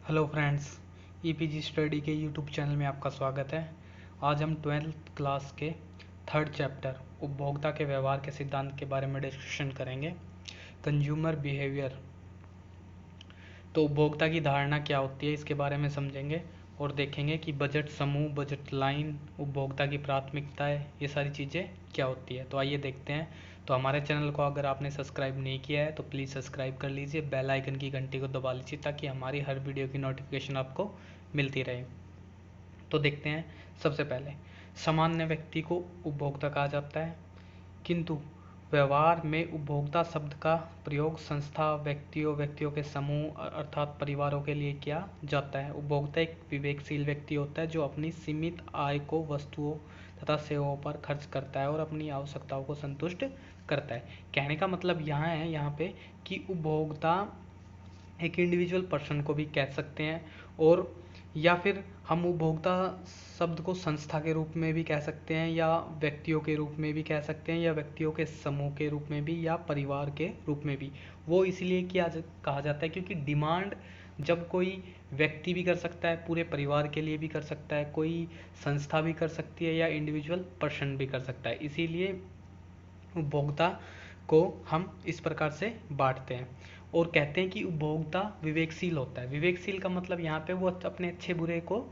Hello friends, e-PG study के YouTube channel में आपका स्वागत है। आज हम 12th क्लास के थर्ड चैप्टर उपभोक्ता के व्यवहार के सिद्धांत के बारे में डिस्कशन करेंगे। Consumer behaviour. तो उपभोक्ता की धारणा क्या होती है, इसके बारे में समझेंगे और देखेंगे कि बजट समूह, बजट लाइन, उपभोक्ता की प्राथमिकताएं, ये सारी चीज़ें क्या होती है। तो आइए देखते हैं। तो हमारे चैनल को अगर आपने सब्सक्राइब नहीं किया है तो प्लीज़ सब्सक्राइब कर लीजिए, बेल आइकन की घंटी को दबा लीजिए ताकि हमारी हर वीडियो की नोटिफिकेशन आपको मिलती रहे। तो देखते हैं। सबसे पहले, सामान्य व्यक्ति को उपभोक्ता कहा जाता है, किंतु व्यवहार में उपभोक्ता शब्द का प्रयोग संस्था, व्यक्तियों के समूह अर्थात परिवारों के लिए किया जाता है। उपभोक्ता एक विवेकशील व्यक्ति होता है जो अपनी सीमित आय को वस्तुओं तथा सेवाओं पर खर्च करता है और अपनी आवश्यकताओं को संतुष्ट करता है। कहने का मतलब यहाँ पे कि उपभोक्ता एक इंडिविजुअल पर्सन को भी कह सकते हैं, और या फिर हम उपभोक्ता शब्द को संस्था के रूप में भी कह सकते हैं, या व्यक्तियों के रूप में भी कह सकते हैं, या व्यक्तियों के समूह के रूप में भी, या परिवार के रूप में भी। वो इसलिए कहा जाता है क्योंकि डिमांड जब कोई व्यक्ति भी कर सकता है, पूरे परिवार के लिए भी कर सकता है, कोई संस्था भी कर सकती है, या इंडिविजुअल पर्सन भी कर सकता है। इसीलिए उपभोक्ता को हम इस प्रकार से बांटते हैं और कहते हैं कि उपभोक्ता विवेकशील होता है। विवेकशील का मतलब यहाँ पे वो अपने अच्छे बुरे को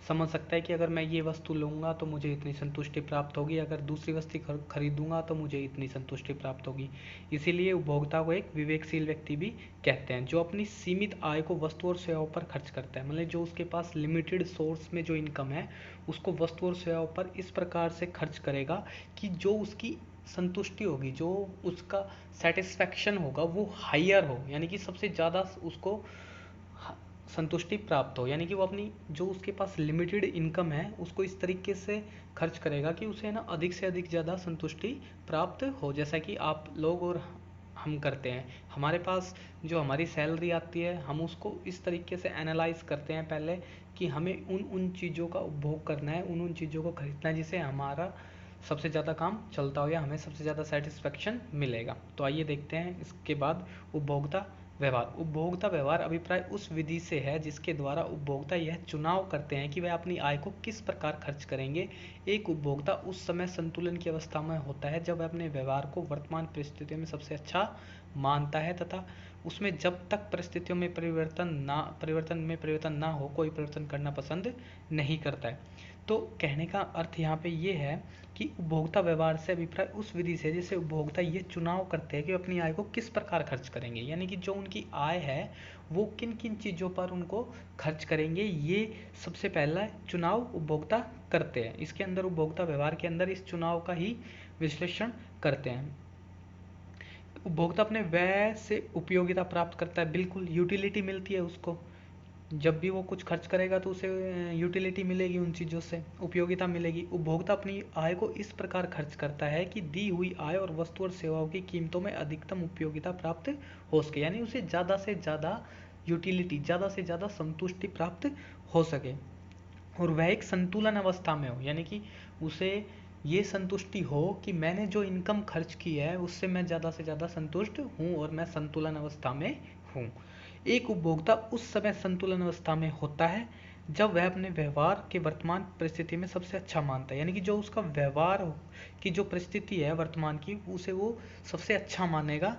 समझ सकता है कि अगर मैं ये वस्तु लूँगा तो मुझे इतनी संतुष्टि प्राप्त होगी, अगर दूसरी वस्तु खरीदूंगा तो मुझे इतनी संतुष्टि प्राप्त होगी। इसीलिए उपभोक्ता को एक विवेकशील व्यक्ति भी कहते हैं, जो अपनी सीमित आय को वस्तु और सेवाओं पर खर्च करता है। मतलब जो उसके पास लिमिटेड सोर्स में जो इनकम है उसको वस्तु और सेवाओं पर इस प्रकार से खर्च करेगा कि जो उसकी संतुष्टि होगी, जो उसका सेटिस्फैक्शन होगा वो हायर हो, यानी कि सबसे ज़्यादा उसको संतुष्टि प्राप्त हो। यानी कि वो अपनी जो उसके पास लिमिटेड इनकम है उसको इस तरीके से खर्च करेगा कि उसे ना अधिक से अधिक ज़्यादा संतुष्टि प्राप्त हो। जैसा कि आप लोग और हम करते हैं, हमारे पास जो हमारी सैलरी आती है हम उसको इस तरीके से एनालाइज करते हैं पहले कि हमें उन उन चीज़ों का उपभोग करना है, उन उन चीज़ों को खरीदना है जिससे हमारा सबसे ज़्यादा काम चलता हो या हमें सबसे ज़्यादा सेटिस्फेक्शन मिलेगा। तो आइए देखते हैं इसके बाद उपभोक्ता व्यवहार। उपभोक्ता व्यवहार अभिप्राय उस विधि से है जिसके द्वारा उपभोक्ता यह चुनाव करते हैं कि वह अपनी आय को किस प्रकार खर्च करेंगे। एक उपभोक्ता उस समय संतुलन की अवस्था में होता है जब वह अपने व्यवहार को वर्तमान परिस्थितियों में सबसे अच्छा मानता है तथा उसमें जब तक परिस्थितियों में परिवर्तन ना हो कोई परिवर्तन करना पसंद नहीं करता है। तो कहने का अर्थ यहाँ पे ये है कि उपभोक्ता व्यवहार से अभिप्राय उस विधि से जिससे उपभोक्ता ये चुनाव करते हैं कि अपनी आय को किस प्रकार खर्च करेंगे, यानी कि जो उनकी आय है वो किन किन चीज़ों पर उनको खर्च करेंगे, ये सबसे पहला चुनाव उपभोक्ता करते हैं। इसके अंदर उपभोक्ता व्यवहार के अंदर इस चुनाव का ही विश्लेषण करते हैं। उपभोक्ता अपने व्यय से उपयोगिता प्राप्त करता है, बिल्कुल यूटिलिटी मिलती है उसको। जब भी वो कुछ खर्च करेगा तो उसे यूटिलिटी मिलेगी, उन चीज़ों से उपयोगिता मिलेगी। उपभोक्ता अपनी आय को इस प्रकार खर्च करता है कि दी हुई आय और वस्तु और सेवाओं की कीमतों में अधिकतम उपयोगिता प्राप्त हो सके, यानी उसे ज़्यादा से ज़्यादा यूटिलिटी, ज़्यादा से ज़्यादा संतुष्टि प्राप्त हो सके और वह एक संतुलन अवस्था में हो, यानी कि उसे ये संतुष्टि हो कि मैंने जो इनकम खर्च की है उससे मैं ज़्यादा से ज़्यादा संतुष्ट हूँ और मैं संतुलन अवस्था में हूँ। एक उपभोक्ता उस समय संतुलन अवस्था में होता है जब वह अपने व्यवहार के वर्तमान परिस्थिति में सबसे अच्छा मानता है, यानी कि जो उसका व्यवहार की जो परिस्थिति है वर्तमान की उसे वो सबसे अच्छा मानेगा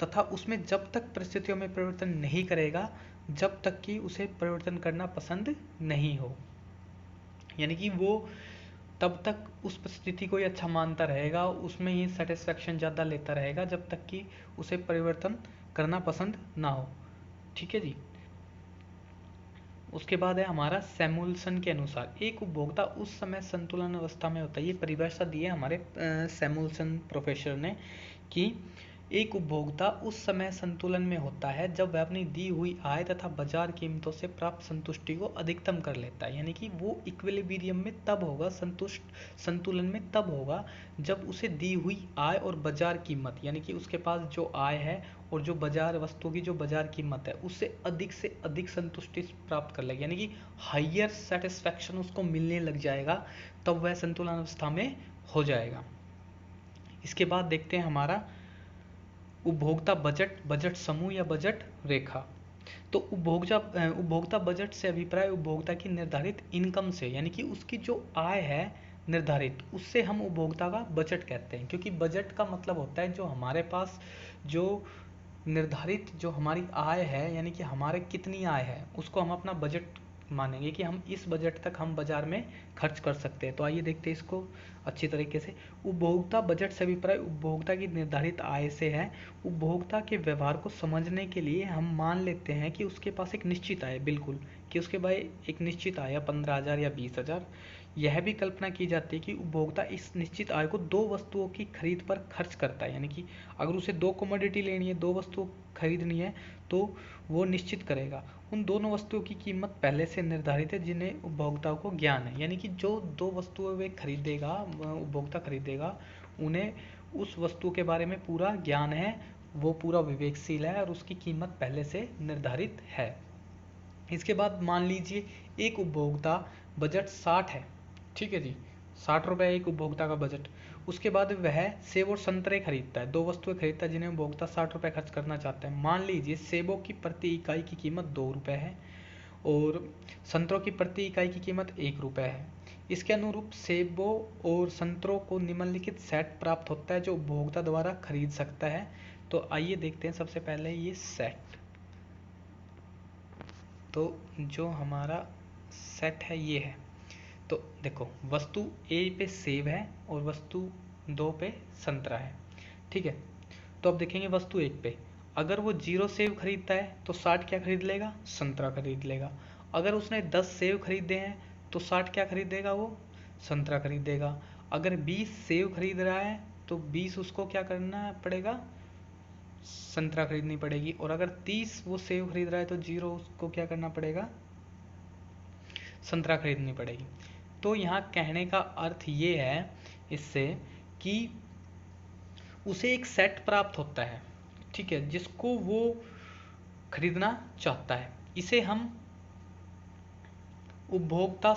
तथा उसमें जब तक परिस्थितियों में परिवर्तन नहीं करेगा जब तक कि उसे परिवर्तन करना पसंद नहीं हो। यानी कि वो तब तक उस परिस्थिति को ही अच्छा मानता रहेगा, उसमें ही सेटिस्फेक्शन ज़्यादा लेता रहेगा जब तक कि उसे परिवर्तन करना पसंद ना हो। ठीक है जी। उसके बाद है हमारा सैमुअल्सन के अनुसार एक उपभोक्ता उस समय संतुलन अवस्था में होता है। ये परिभाषा दी है हमारे सैमुअल्सन प्रोफेसर ने कि एक उपभोक्ता उस समय संतुलन में होता है जब वह अपनी दी हुई आय तथा बाजार कीमतों से प्राप्त संतुष्टि को अधिकतम कर लेता है, यानी कि वो इक्विलिब्रियम में तब होगा, संतुलन में तब होगा जब उसे दी हुई आय और बाजार कीमत, यानी कि उसके पास जो आय है और जो बाजार वस्तु की जो बाजार कीमत है उससे अधिक संतुष्टि प्राप्त कर लेगा, यानी कि हायर सेटिस्फैक्शन उसको मिलने लग जाएगा, तब वह संतुलन अवस्था में हो जाएगा। इसके बाद देखते हैं हमारा उपभोक्ता बजट, बजट समूह या बजट रेखा। तो उपभोक्ता बजट से अभिप्राय उपभोक्ता की निर्धारित इनकम से, यानी कि उसकी जो आय है निर्धारित, उससे हम उपभोक्ता का बजट कहते हैं। क्योंकि बजट का मतलब होता है जो हमारे पास जो निर्धारित जो हमारी आय है, यानी कि हमारे कितनी आय है उसको हम अपना बजट मानेंगे कि हम इस बजट तक हम बाजार में खर्च कर सकते हैं। तो आइए देखते हैं इसको अच्छी तरीके से। उपभोक्ता बजट से अभिप्राय उपभोक्ता की निर्धारित आय से है। उपभोक्ता के व्यवहार को समझने के लिए हम मान लेते हैं कि उसके पास एक निश्चित आय, बिल्कुल कि उसके पास एक निश्चित आय 15,000 या 20,000। यह भी कल्पना की जाती है कि उपभोक्ता इस निश्चित आय को दो वस्तुओं की खरीद पर खर्च करता है, यानी कि अगर उसे दो कमोडिटी लेनी है, दो वस्तु खरीदनी है, तो वो निश्चित करेगा। उन दोनों वस्तुओं की कीमत पहले से निर्धारित है जिन्हें उपभोक्ता को ज्ञान है, यानी कि जो दो वस्तुएं वे खरीदेगा, उपभोक्ता खरीदेगा, उन्हें उस वस्तु के बारे में पूरा ज्ञान है, वो पूरा विवेकशील है और उसकी कीमत पहले से निर्धारित है। इसके बाद मान लीजिए एक उपभोक्ता बजट 60 है, ठीक है जी, 60 रुपये एक उपभोक्ता का बजट। उसके बाद वह सेब और संतरे खरीदता है, दो वस्तुएं खरीदता है जिन्हें उपभोक्ता 60 रुपये खर्च करना चाहता है। मान लीजिए सेबों की प्रति इकाई की कीमत 2 रुपये है और संतरों की प्रति इकाई की कीमत 1 रुपये है। इसके अनुरूप सेबों और संतरों को निम्नलिखित सेट प्राप्त होता है जो उपभोक्ता द्वारा खरीद सकता है। तो आइए देखते हैं सबसे पहले ये सेट। तो जो हमारा सेट है ये है। तो देखो वस्तु ए पे सेब है और वस्तु 2 पे संतरा है, ठीक है। तो अब देखेंगे वस्तु 1 पे, अगर वो 0 सेब खरीदता है तो 60 क्या खरीद लेगा? संतरा खरीद लेगा। अगर उसने 10 सेब खरीदे हैं तो 60 क्या खरीदेगा? वो संतरा खरीदेगा। अगर 20 सेब खरीद रहा है तो 20 उसको क्या करना पड़ेगा? संतरा खरीदनी पड़ेगी। और अगर 30 वो सेब खरीद रहा है तो 0 उसको क्या करना पड़ेगा? संतरा खरीदनी पड़ेगी। तो यहाँ कहने का अर्थ ये है इससे कि उसे एक सेट प्राप्त होता है, ठीक है, जिसको वो खरीदना चाहता है। इसे हम उपभोक्ता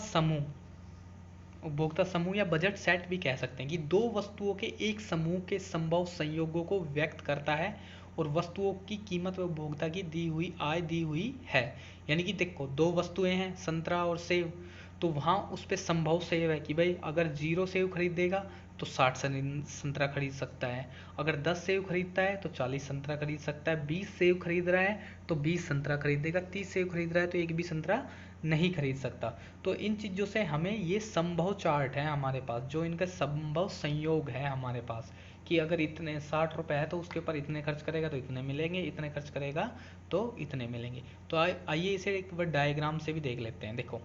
समूह या बजट सेट भी कह सकते हैं कि दो वस्तुओं के एक समूह के संभव संयोगों को व्यक्त करता है और वस्तुओं की कीमत व उपभोक्ता की दी हुई आय दी हुई है। यानी कि देखो दो वस्तुएं हैं संतरा और सेब, तो वहाँ उस पर संभव सेव है कि भाई अगर 0 सेब खरीदेगा तो 60 संतरा खरीद सकता है, अगर 10 सेब खरीदता है तो 40 संतरा खरीद सकता है, 20 सेब खरीद रहा है तो 20 संतरा खरीदेगा, 30 सेब खरीद रहा है तो एक भी संतरा नहीं खरीद सकता। तो इन चीज़ों से हमें ये संभव चार्ट है हमारे पास, जो इनका संभव संयोग है हमारे पास कि अगर इतने 60 रुपये है तो उसके ऊपर इतने खर्च करेगा तो इतने मिलेंगे, इतने खर्च करेगा तो इतने मिलेंगे। तो आइए इसे एक बार डायग्राम से भी देख लेते हैं। देखो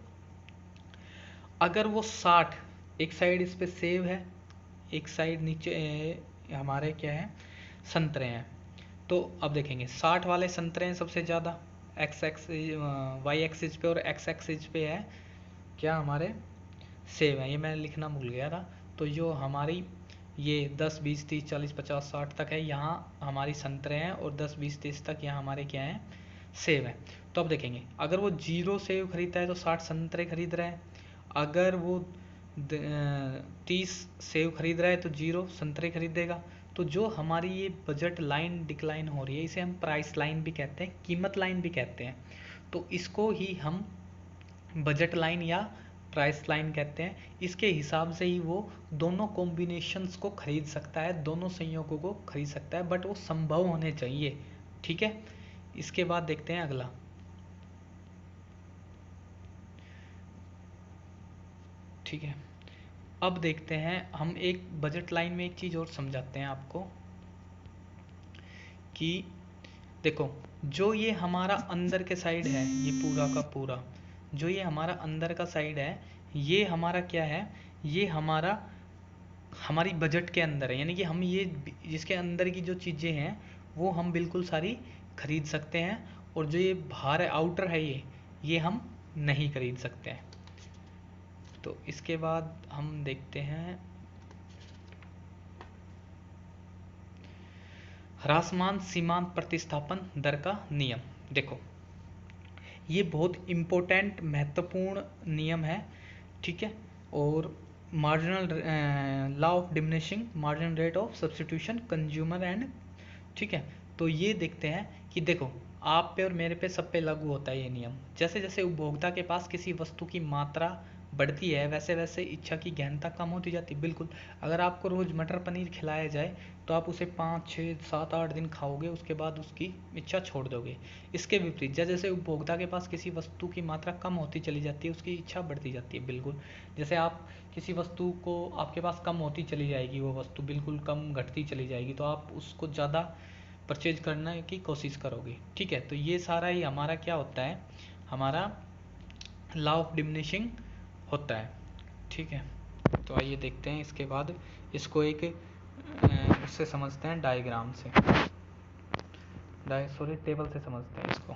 अगर वो 60, एक साइड इस पे सेब है, एक साइड नीचे हमारे क्या है संतरे हैं। तो अब देखेंगे 60 वाले संतरे हैं सबसे ज़्यादा, वाई एक्सिस पे, और एक्स एक्सिस पे है क्या हमारे सेब है, ये मैं लिखना भूल गया था। तो जो हमारी ये 10 20 30 40 50 60 तक है, यहाँ हमारी संतरे हैं, और 10 20 30 तक यहाँ हमारे क्या हैं सेब है। तो अब देखेंगे अगर वो 0 सेब खरीदता है तो 60 संतरे खरीद रहे हैं, अगर वो 30 सेब खरीद रहा है तो 0 संतरे खरीदेगा। तो जो हमारी ये बजट लाइन डिक्लाइन हो रही है इसे हम प्राइस लाइन भी कहते हैं, कीमत लाइन भी कहते हैं। तो इसको ही हम बजट लाइन या प्राइस लाइन कहते हैं। इसके हिसाब से ही वो दोनों कॉम्बिनेशंस को खरीद सकता है, दोनों संयोगों को खरीद सकता है, बट वो संभव होने चाहिए, ठीक है। इसके बाद देखते हैं अगला। ठीक है, अब देखते हैं हम एक बजट लाइन में एक चीज़ और समझाते हैं आपको कि देखो जो ये हमारा अंदर के साइड है, ये पूरा का पूरा जो ये हमारा अंदर का साइड है, ये हमारा क्या है, ये हमारी बजट के अंदर है। यानी कि हम ये जिसके अंदर की जो चीज़ें हैं वो हम बिल्कुल सारी खरीद सकते हैं, और जो ये बाहर है आउटर है ये हम नहीं खरीद सकते हैं। तो इसके बाद हम देखते हैं ह्रासमान सीमांत प्रतिस्थापन दर का नियम। देखो ये बहुत इम्पोर्टेंट महत्वपूर्ण नियम है, ठीक है। और marginal law of diminishing marginal rate of substitution consumer and, ठीक है। तो ये देखते हैं कि देखो आप पे और मेरे पे, सब पे लागू होता है ये नियम। जैसे जैसे उपभोक्ता के पास किसी वस्तु की मात्रा बढ़ती है वैसे वैसे इच्छा की गहनता कम होती जाती है। बिल्कुल, अगर आपको रोज मटर पनीर खिलाया जाए तो आप उसे 5 6 7 8 दिन खाओगे, उसके बाद उसकी इच्छा छोड़ दोगे। इसके विपरीत जैसे जैसे उपभोक्ता के पास किसी वस्तु की मात्रा कम होती चली जाती है उसकी इच्छा बढ़ती जाती है। बिल्कुल, जैसे आप किसी वस्तु को, आपके पास कम होती चली जाएगी, वो वस्तु बिल्कुल कम घटती चली जाएगी, तो आप उसको ज़्यादा परचेज करने की कोशिश करोगे। ठीक है, तो ये सारा ही हमारा क्या होता है, हमारा लॉ ऑफ डिमिनिशिंग होता है। ठीक है, तो आइए देखते हैं इसके बाद इसको एक उससे समझते हैं, डायग्राम से, टेबल से समझते हैं इसको।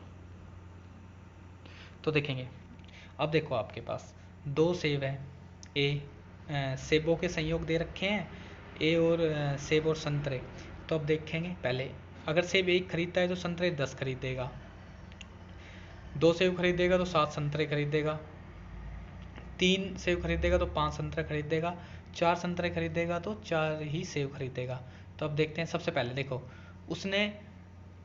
तो देखेंगे, अब देखो आपके पास 2 सेब है, सेबों के संयोग दे रखे हैं, ए और सेब और संतरे। तो अब देखेंगे, पहले अगर सेब 1 खरीदता है तो संतरे 10 खरीदेगा, 2 सेब खरीदेगा तो 7 संतरे खरीदेगा, 3 सेब खरीदेगा तो 5 संतरे खरीदेगा, 4 संतरे खरीदेगा तो 4 ही सेब खरीदेगा। तो अब देखते हैं, सबसे पहले देखो, उसने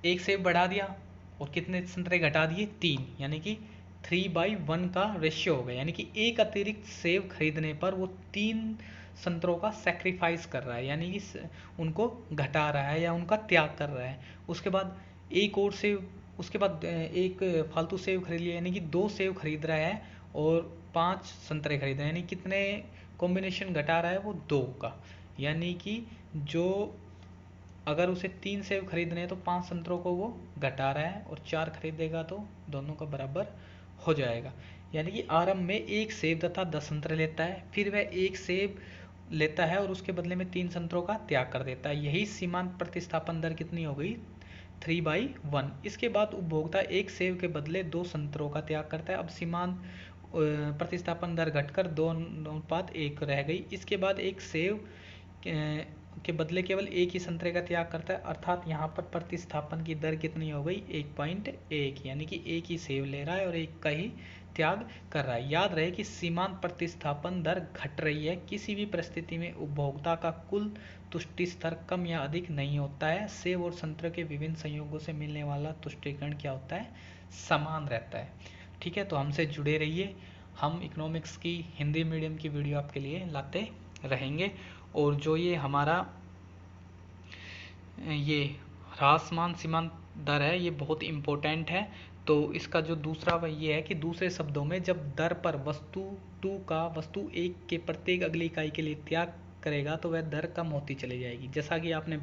1 सेब बढ़ा दिया और कितने संतरे घटा दिए, 3, यानी कि 3/1 का रेशियो हो गया, यानी कि एक अतिरिक्त सेब खरीदने पर वो 3 संतरों का सेक्रीफाइस कर रहा है, यानी कि उनको घटा रहा है या उनका त्याग कर रहा है। उसके बाद एक और सेब, उसके बाद एक फालतू सेब खरीद लिया, यानी कि 2 सेब खरीद रहा है और 5 संतरे खरीद रहे हैं, यानी कितने कॉम्बिनेशन घटा रहा है वो 2 का, यानी कि जो अगर उसे 3 सेब खरीदने हैं तो 5 संतरों को वो घटा रहा है, और 4 खरीदेगा तो दोनों का बराबर हो जाएगा। यानी कि आरंभ में 1 सेब तथा 10 संतरे लेता है, फिर वह 1 सेब लेता है और उसके बदले में 3 संतरों का त्याग कर देता है। यही सीमांत प्रतिस्थापन दर कितनी हो गई, 3/1। इसके बाद उपभोक्ता 1 सेब के बदले 2 संतरों का त्याग करता है। अब सीमांत प्रतिस्थापन दर घटकर 2:1 रह गई। इसके बाद 1 सेब के बदले केवल 1 ही संतरे का त्याग करता है, अर्थात यहाँ पर प्रतिस्थापन की दर कितनी हो गई, 1.1, यानी कि 1 ही सेब ले रहा है और 1 का ही त्याग कर रहा है। याद रहे कि सीमांत प्रतिस्थापन दर घट रही है, किसी भी परिस्थिति में उपभोक्ता का कुल तुष्टि स्तर कम या अधिक नहीं होता है। सेब और संतरे के विभिन्न संयोगों से मिलने वाला तुष्टिकरण क्या होता है, समान रहता है। ठीक है, तो हमसे जुड़े रहिए, हम इकोनॉमिक्स की हिंदी मीडियम की वीडियो आपके लिए लाते रहेंगे। और जो ये हमारा ये ह्रासमान सीमांत दर है, ये बहुत इम्पोर्टेंट है। तो इसका जो दूसरा वह ये है कि दूसरे शब्दों में जब दर पर वस्तु 1 के प्रत्येक अगली इकाई के लिए त्याग करेगा तो वह दर कम होती चली जाएगी। जैसा कि आपने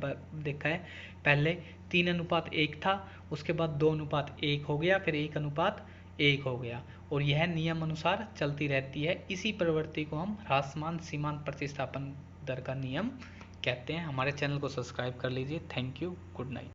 देखा है, पहले 3:1 था, उसके बाद 2:1 हो गया, फिर 1:1 हो गया, और यह नियम अनुसार चलती रहती है। इसी प्रवृत्ति को हम ह्रासमान सीमांत प्रतिस्थापन दर का नियम कहते हैं। हमारे चैनल को सब्सक्राइब कर लीजिए। Thank you, good night.